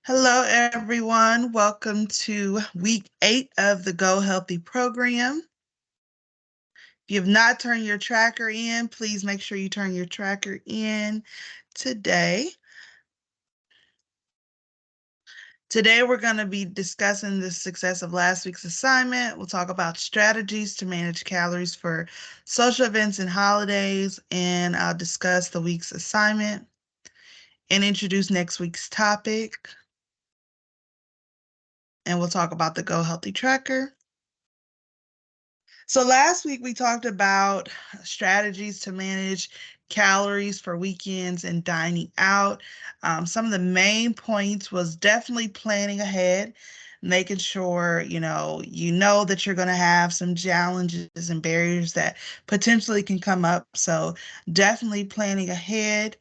Hello, everyone. Welcome to week 8 of the Go Healthy program. If you have not turned your tracker in, please make sure you turn your tracker in today. Today, we're going to be discussing the success of last week's assignment. We'll talk about strategies to manage calories for social events and holidays, and I'll discuss the week's assignment and introduce next week's topic. And we'll talk about the Go Healthy tracker. So last week we talked about strategies to manage calories for weekends and dining out. Some of the main points was definitely planning ahead, making sure you know that you're going to have some challenges and barriers that potentially can come up. So definitely planning ahead.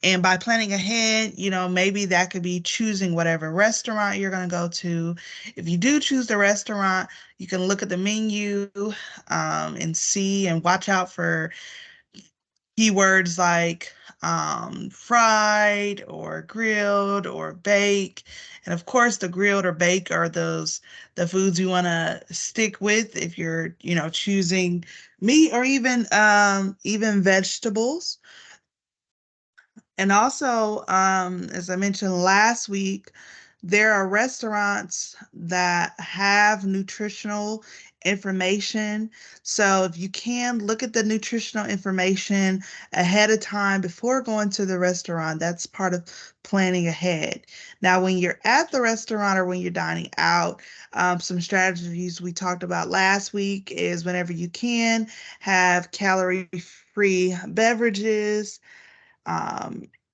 And by planning ahead, maybe that could be choosing whatever restaurant you're going to go to. If you do choose the restaurant, you can look at the menu and see and watch out for keywords like fried or grilled or bake. And of course, the grilled or bake are the foods you want to stick with if you're, choosing meat or even vegetables. And also, as I mentioned last week, there are restaurants that have nutritional information. So if you can look at the nutritional information ahead of time before going to the restaurant, that's part of planning ahead. Now, when you're at the restaurant or when you're dining out, some strategies we talked about last week is whenever you can have calorie-free beverages.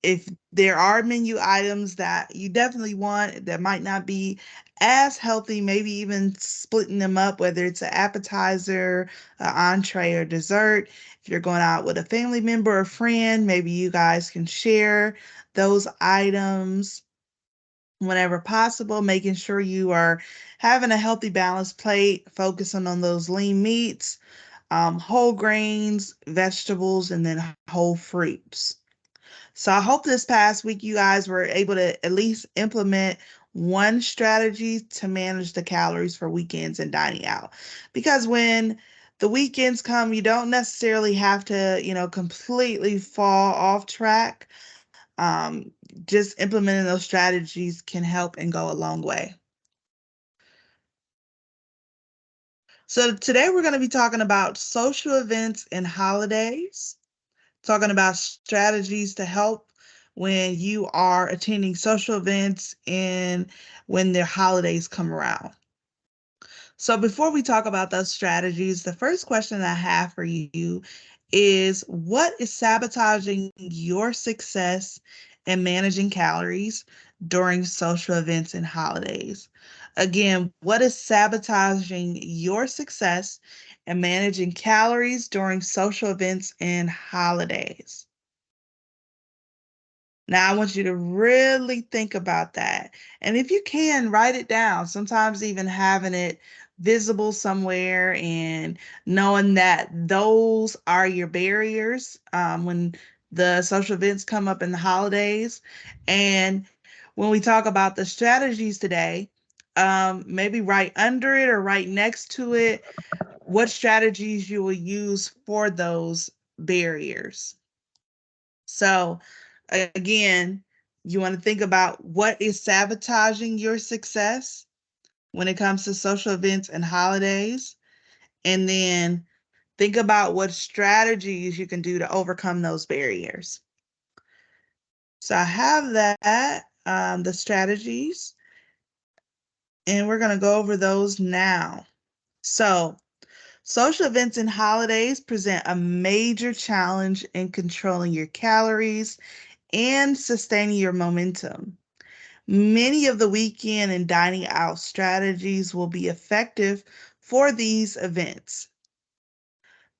If there are menu items that you definitely want that might not be as healthy, maybe even splitting them up, whether it's an appetizer, an entree, or dessert. If you're going out with a family member or friend, maybe you guys can share those items whenever possible, making sure you are having a healthy, balanced plate, focusing on those lean meats, whole grains, vegetables, and then whole fruits. So I hope this past week you guys were able to at least implement one strategy to manage the calories for weekends and dining out. Because when the weekends come, you don't necessarily have to, completely fall off track. Um, just implementing those strategies can help and go a long way. So today we're going to be talking about social events and holidays, talking about strategies to help when you are attending social events and when their holidays come around. So before we talk about those strategies, the first question I have for you is what is sabotaging your success in managing calories during social events and holidays? Again, what is sabotaging your success in managing calories during social events and holidays? Now, I want you to really think about that. And if you can, write it down. Sometimes even having it visible somewhere and knowing that those are your barriers when the social events come up in the holidays. And when we talk about the strategies today, maybe right under it or right next to it, what strategies you will use for those barriers. So, again, you want to think about what is sabotaging your success when it comes to social events and holidays, and then think about what strategies you can do to overcome those barriers. So, I have that, the strategies, and we're going to go over those now. So, social events and holidays present a major challenge in controlling your calories and sustaining your momentum. Many of the weekend and dining out strategies will be effective for these events.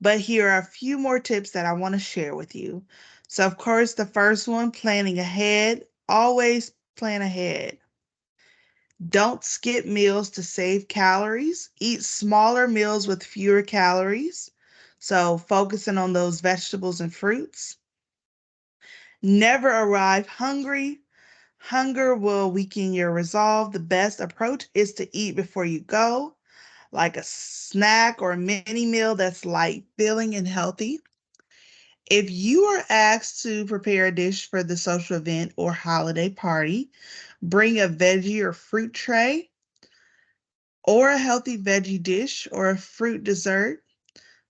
But here are a few more tips that I want to share with you. So, of course, the first one, planning ahead. Always plan ahead. Don't skip meals to save calories. Eat smaller meals with fewer calories. So, focusing on those vegetables and fruits. Never arrive hungry. Hunger will weaken your resolve. The best approach is to eat before you go, like a snack or a mini meal that's light, filling, and healthy. If you are asked to prepare a dish for the social event or holiday party, bring a veggie or fruit tray or a healthy veggie dish or a fruit dessert.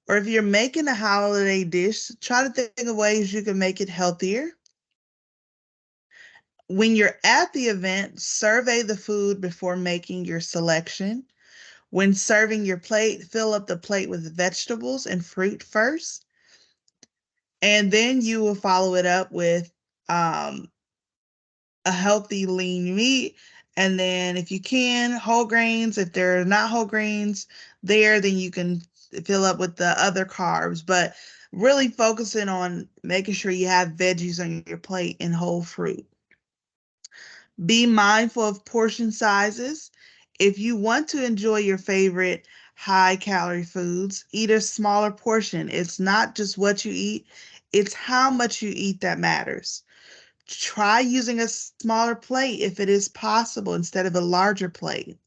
Or if you're making a holiday dish, try to think of ways you can make it healthier. When you're at the event, survey the food before making your selection. When serving your plate, fill up the plate with vegetables and fruit first. And then you will follow it up with um, a healthy lean meat. And then if you can, whole grains. If there are not whole grains there, then you can fill up with the other carbs. But really focusing on making sure you have veggies on your plate and whole fruit. Be mindful of portion sizes. If you want to enjoy your favorite high calorie foods, eat a smaller portion. It's not just what you eat, it's how much you eat that matters. Try using a smaller plate if it is possible instead of a larger plate.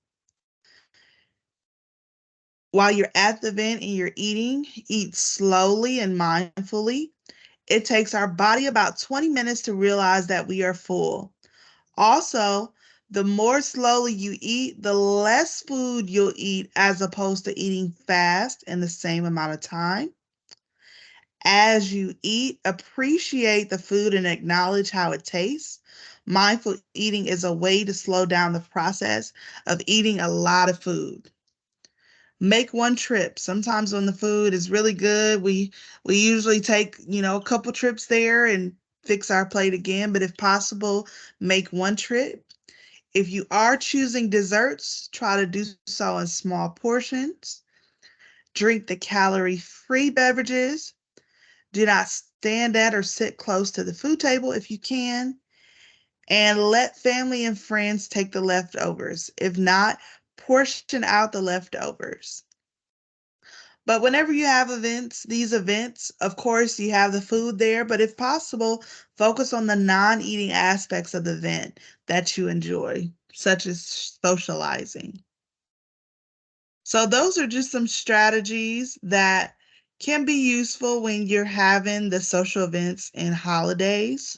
While you're at the event and you're eating, eat slowly and mindfully. It takes our body about 20 minutes to realize that we are full. Also, the more slowly you eat, the less food you'll eat as opposed to eating fast in the same amount of time. As you eat, appreciate the food and acknowledge how it tastes. Mindful eating is a way to slow down the process of eating a lot of food. Make one trip. Sometimes when the food is really good, we usually take, a couple trips there and fix our plate again, but if possible, make one trip. If you are choosing desserts, try to do so in small portions. Drink the calorie-free beverages. Do not stand at or sit close to the food table if you can. And let family and friends take the leftovers. If not, portion out the leftovers. But whenever you have these events, of course, you have the food there, but if possible, focus on the non eating aspects of the event that you enjoy, such as socializing. So, those are just some strategies that can be useful when you're having the social events and holidays.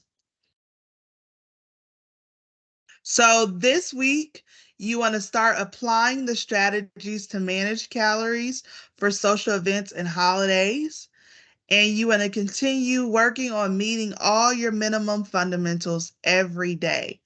So, this week, you want to start applying the strategies to manage calories for social events and holidays. And you want to continue working on meeting all your minimum fundamentals every day.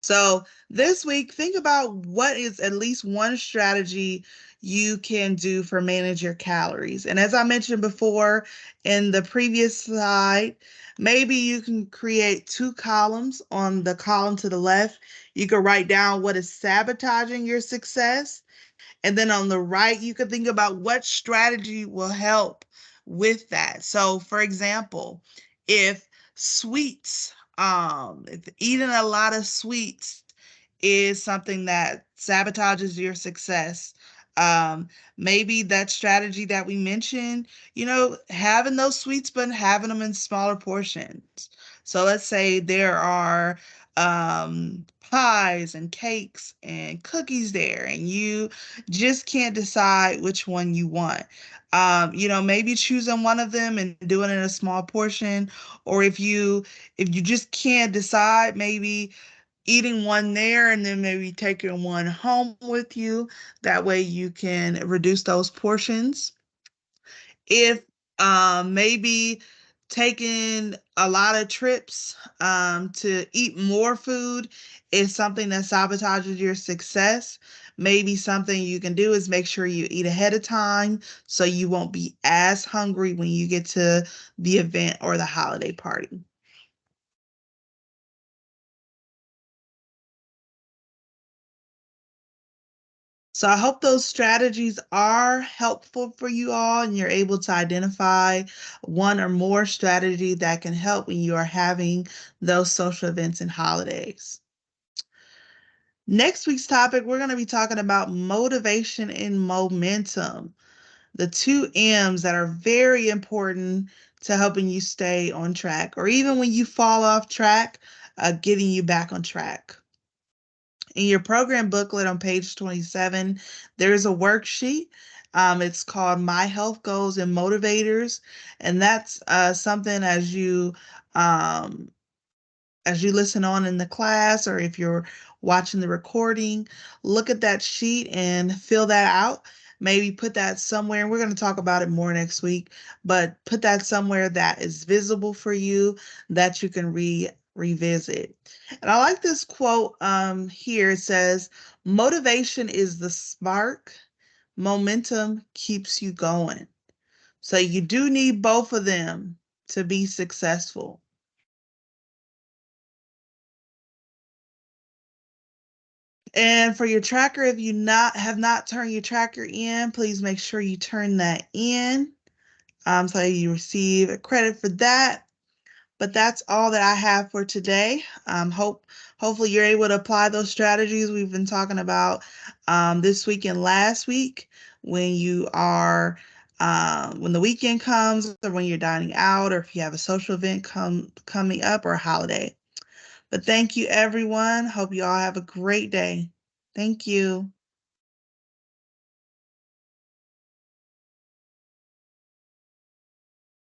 So this week, think about what is at least one strategy you can do for manage your calories. And as I mentioned before in the previous slide, maybe you can create two columns. On the column to the left, you can write down what is sabotaging your success, and then on the right, you could think about what strategy will help with that. So, for example, if if eating a lot of sweets is something that sabotages your success, um, maybe that strategy that we mentioned, having those sweets, but having them in smaller portions. So let's say there are pies and cakes and cookies there, and you just can't decide which one you want. Maybe choosing one of them and doing it in a small portion, or if you just can't decide, maybe eating one there and then maybe taking one home with you. That way you can reduce those portions. If maybe taking a lot of trips to eat more food is something that sabotages your success, maybe something you can do is make sure you eat ahead of time so you won't be as hungry when you get to the event or the holiday party. So I hope those strategies are helpful for you all and you're able to identify one or more strategy that can help when you are having those social events and holidays. Next week's topic, we're going to be talking about motivation and momentum, the two M's that are very important to helping you stay on track. Or even when you fall off track, getting you back on track. In your program booklet on page 27, there's a worksheet. It's called My Health Goals and Motivators, and that's something um, as you listen on in the class or if you're watching the recording, look at that sheet and fill that out. Maybe put that somewhere, and we're going to talk about it more next week, but put that somewhere that is visible for you that you can revisit. And I like this quote here. It says, motivation is the spark, momentum keeps you going. So you do need both of them to be successful. And for your tracker, if you not have not turned your tracker in, please make sure you turn that in so you receive a credit for that. But that's all that I have for today. Hopefully you're able to apply those strategies we've been talking about this week and last week when you are when the weekend comes or when you're dining out or if you have a social event coming up or a holiday. But thank you, everyone. Hope you all have a great day. Thank you.